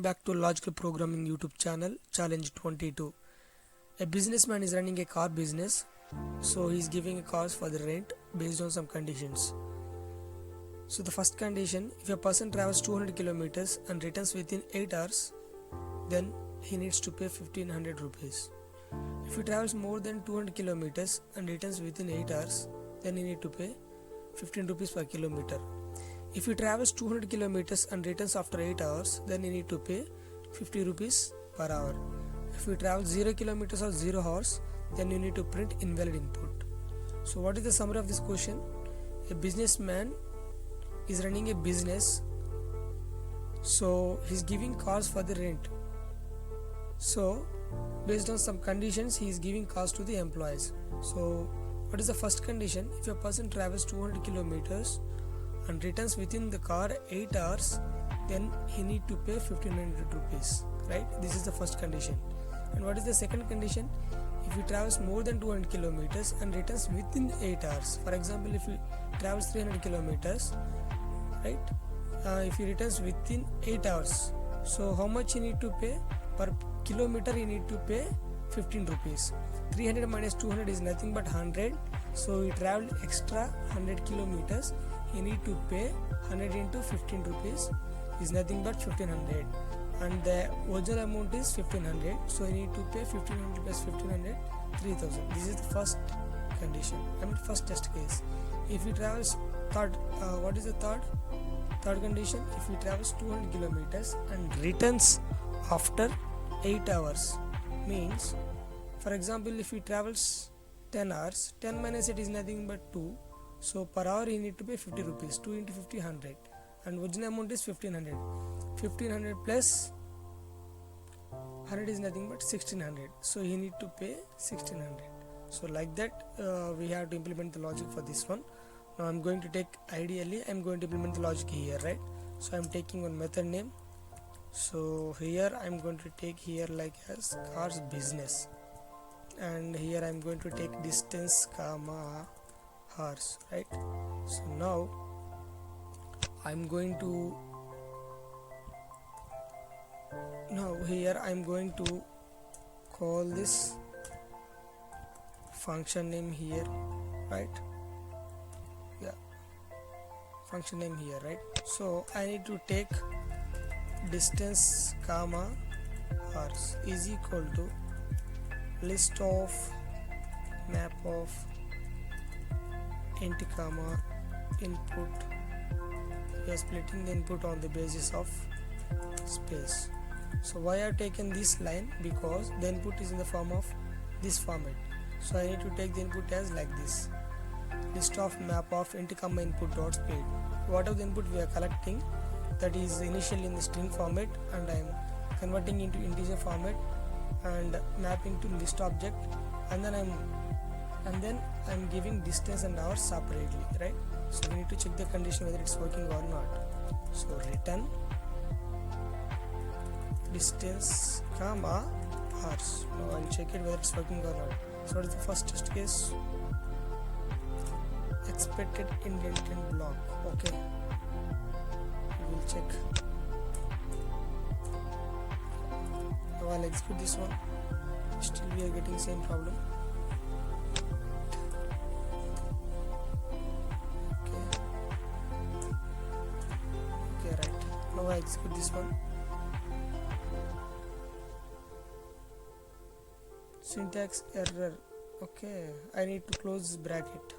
back to Logical Programming YouTube channel, Challenge 22. A businessman is running a car business, so he is giving cars for the rent based on some conditions. So the first condition, if a person travels 200 kilometers and returns within 8 hours, then he needs to pay 1500 rupees. If he travels more than 200 kilometers and returns within 8 hours, then he need to pay 15 rupees per kilometer. If he travels 200 kilometers and returns after 8 hours, then he need to pay 50 rupees per hour. If he travels 0 kilometers or 0 hours, then you need to print invalid input. So what is the summary of this question? A businessman is running a business, so he's giving cars for the rent. So based on some conditions, he is giving cars to the employees. So what is the first condition? If a person travels 200 kilometers and returns within the car 8 hours, then he need to pay 1500 rupees, right? This is the first condition. And what is the second condition? If he travels more than 200 kilometers and returns within 8 hours, for example, if he travels 300 kilometers, right, if he returns within 8 hours, so how much he need to pay? Per kilometer he need to pay 15 rupees. 300 minus 200 is nothing but 100, so he traveled extra 100 kilometers. He need to pay 100 into 15 rupees is nothing but 1500, and the original amount is 1500, so he need to pay 1500 plus 1500, 3000. This is the first condition, first test case. If he travels what is the third condition? If he travels 200 kilometers and returns after 8 hours, means, for example, if he travels 10 hours, 10 minus 8 is nothing but 2, so per hour he need to pay 50 rupees. 2 into 50, 100, and original amount is 1500. 1500 plus 100 is nothing but 1600, so he need to pay 1600. So like that we have to implement the logic for this one. Now I'm going to take, ideally I'm going to implement the logic here, right? So I'm taking one method name. So here I'm going to take here like as cars business, and here I'm going to take distance comma hours, right? So now here I'm going to call this function name here, right? Yeah, function name here, right? So I need to take distance comma hours is equal to list of map of int comma input. We are splitting the input on the basis of space. So why I have taken this line? Because the input is in the form of this format, so I need to take the input as like this: list of map of int comma input dot split. Whatever the input we are collecting, that is initially in the string format, and I am converting into integer format and mapping to list object, and then I'm giving distance and hours separately, right? So we need to check the condition whether it's working or not. So return distance comma hours. Now I'll check it whether it's working or not. So what is the first test case? Expected indented block. Okay, we will check. Now I'll execute this one. Still we are getting same problem. Okay, right. Now I execute this one. Syntax error. Okay, I need to close this bracket.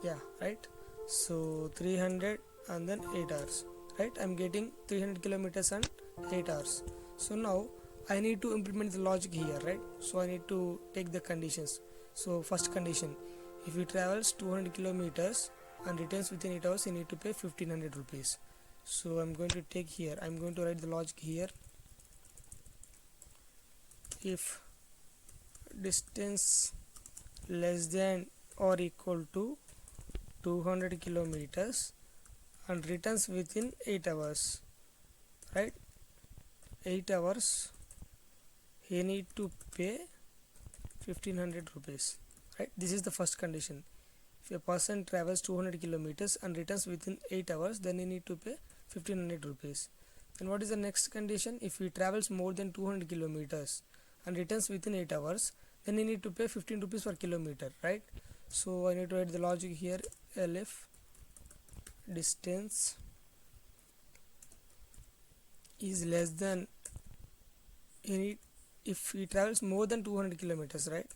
Yeah, right. So 300 and then 8 hours, right? I'm getting 300 kilometers and 8 hours. So now I need to implement the logic here, right? So I need to take the conditions. So first condition, if he travels 200 kilometers and returns within 8 hours, he need to pay 1500 rupees. So I'm going to take here, I'm going to write the logic here. If distance less than or equal to 200 kilometers and returns within 8 hours, right? 8 hours he need to pay 1500 rupees, right? This is the first condition. If a person travels 200 kilometers and returns within 8 hours, then he need to pay 1500 rupees. Then what is the next condition? If he travels more than 200 kilometers and returns within 8 hours, then he need to pay 15 rupees per kilometer, right? So I need to write the logic here. If distance is less than if he travels more than 200 kilometers, right?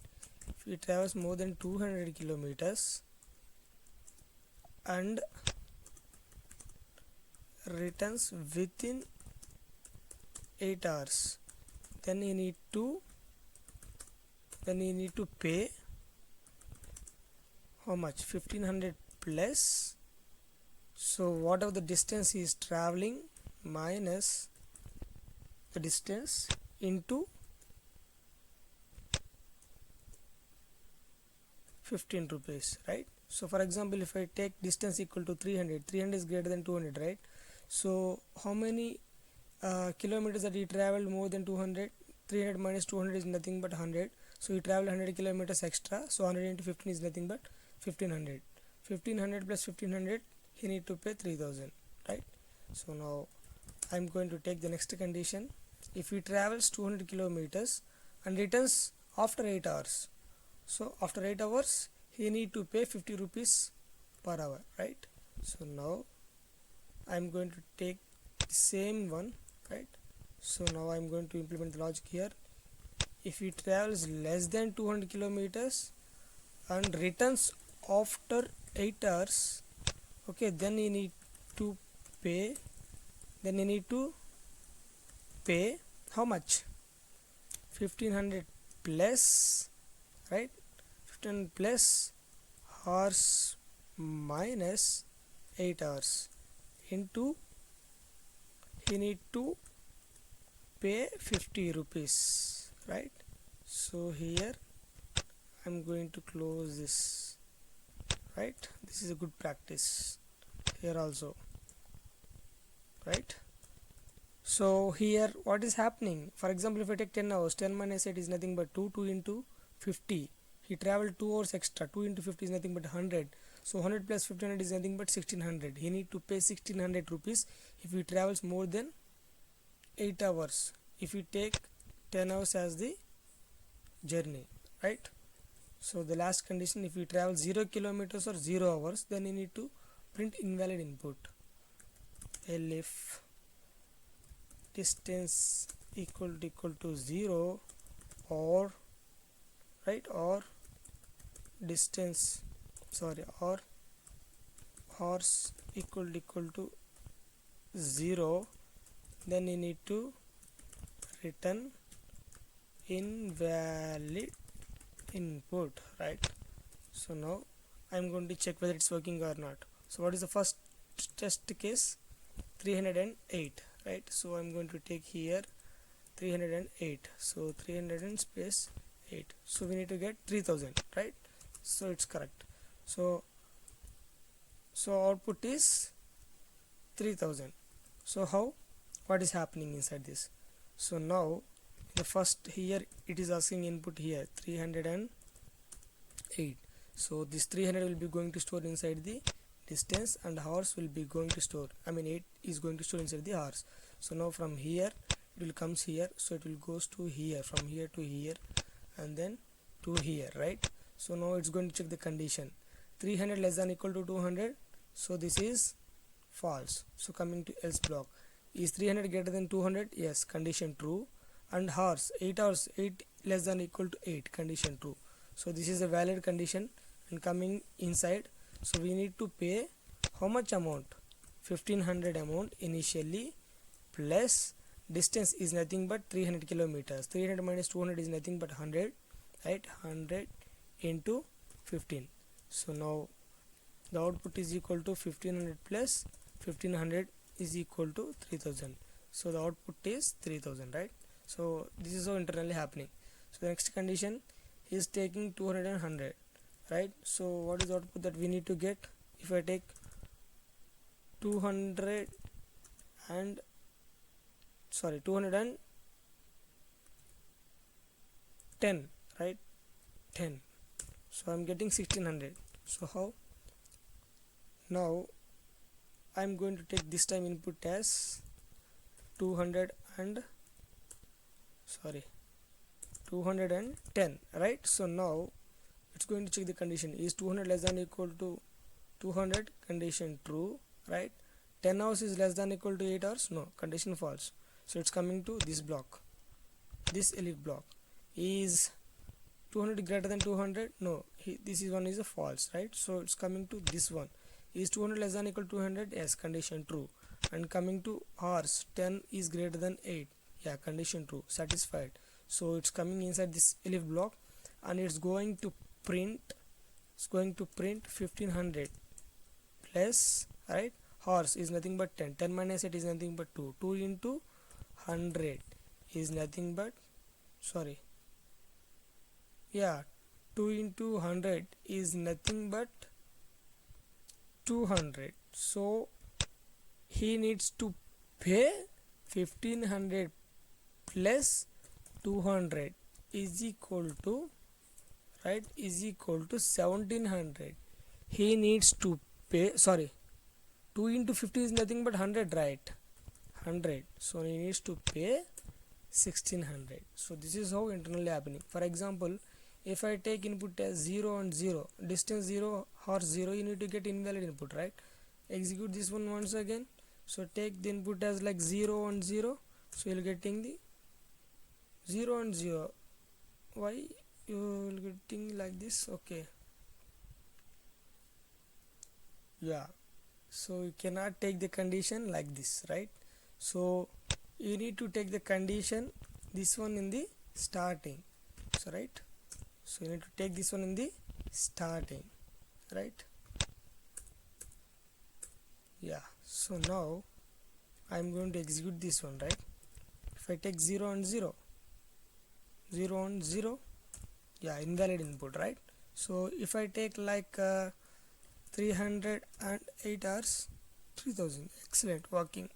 If he travels more than 200 kilometers and returns within 8 hours, then you need to pay how much? 1500 plus, so whatever the distance he is traveling minus the distance into 15 rupees, right? So for example, if I take distance equal to 300 is greater than 200, right? So how many kilometers that he traveled more than 200? 300 minus 200 is nothing but 100, so he traveled 100 kilometers extra, so 100 into 15 is nothing but 1500. 1500 plus 1500, he need to pay 3000, right? So now I'm going to take the next condition. If he travels 200 kilometers and returns after 8 hours, so after 8 hours he need to pay 50 rupees per hour, right? So now I'm going to take the same one, right? So now I'm going to implement the logic here. If he travels less than 200 kilometers and returns after 8 hours, okay, then you need to pay how much? 1500 plus, right? 1500 plus hours minus 8 hours into, he need to pay 50 rupees, right? So here I'm going to close this, right? This is a good practice here also, right? So here what is happening? For example, if I take 10 hours, 10 minus 8 is nothing but 2 into 50. He traveled 2 hours extra. 2 into 50 is nothing but 100. So 100 plus 1500 is nothing but 1600. He need to pay 1600 rupees if he travels more than 8 hours. If we take 10 hours as the journey, right? So the last condition, if we travel 0 kilometers or 0 hours, then you need to print invalid input. If distance equal to 0 or, right, or distance, sorry, or horse equal to 0, then you need to return invalid input, right? So now I'm going to check whether it's working or not. So what is the first test case? 308, right? So I'm going to take here 308, so 300 and space 8, so we need to get 3000, right? So it's correct. So output is 3000. So how, what is happening inside this? So now the first, here it is asking input here 308, so this 300 will be going to store inside the distance and hours will be going to store, 8 is going to store inside the hours. So now from here it will comes here, so it will goes to here, from here to here and then to here, right? So now it's going to check the condition. 300 less than equal to 200, so this is false. So coming to else block, is 300 greater than 200? Yes, condition true. And hours, 8 hours, 8 less than equal to 8, condition true. So this is a valid condition. And coming inside, so we need to pay how much amount? 1500 amount initially, plus distance is nothing but 300 kilometers. 300 minus 200 is nothing but 100, right? 100 into 15. So now the output is equal to 1500 plus 1500 is equal to 3000. So the output is 3000, right? So this is how internally happening. So the next condition is taking 200 and 100, right? So what is the output that we need to get? If I take 210, right? 10, so I'm getting 1600. So how? Now I'm going to take this time input as 200 and 210, right? So now it's going to check the condition. Is 200 less than equal to 200? Condition true, right? 10 hours is less than equal to 8 hours? No, condition false. So it's coming to this block, this elif block. Is 200 greater than 200? No, this is one is a false, right? So it's coming to this one. Is 200 less than equal to 200? Yes, condition true. And coming to hours, 10 is greater than 8. Yeah, condition true, satisfied. So it's coming inside this elif block, and it's going to print 1500 plus, right? Horse is nothing but 10. 10 minus 8 is nothing but 2. 2 into 100 is nothing but 2 into 100 is nothing but 200. So he needs to pay 1500 plus 200 is equal to, right, is equal to 1700. He needs to pay, 2 into 50 is nothing but 100, right? 100. So he needs to pay 1600. So this is how internally happening. For example, if I take input as 0 and 0, distance 0, horse 0, you need to get invalid input, right? Execute this one once again. So take the input as like 0 and 0. So you'll getting the 0 and 0. Why you will getting like this? Okay. Yeah. So you cannot take the condition like this, right? So you need to take the condition, this one in the starting. So right. So you need to take this one in the starting, right? Yeah. So now I'm going to execute this one, right? If I take 0 and 0, 0 and 0, yeah, invalid input, right? So if I take like 308 hours, 3000, excellent, working.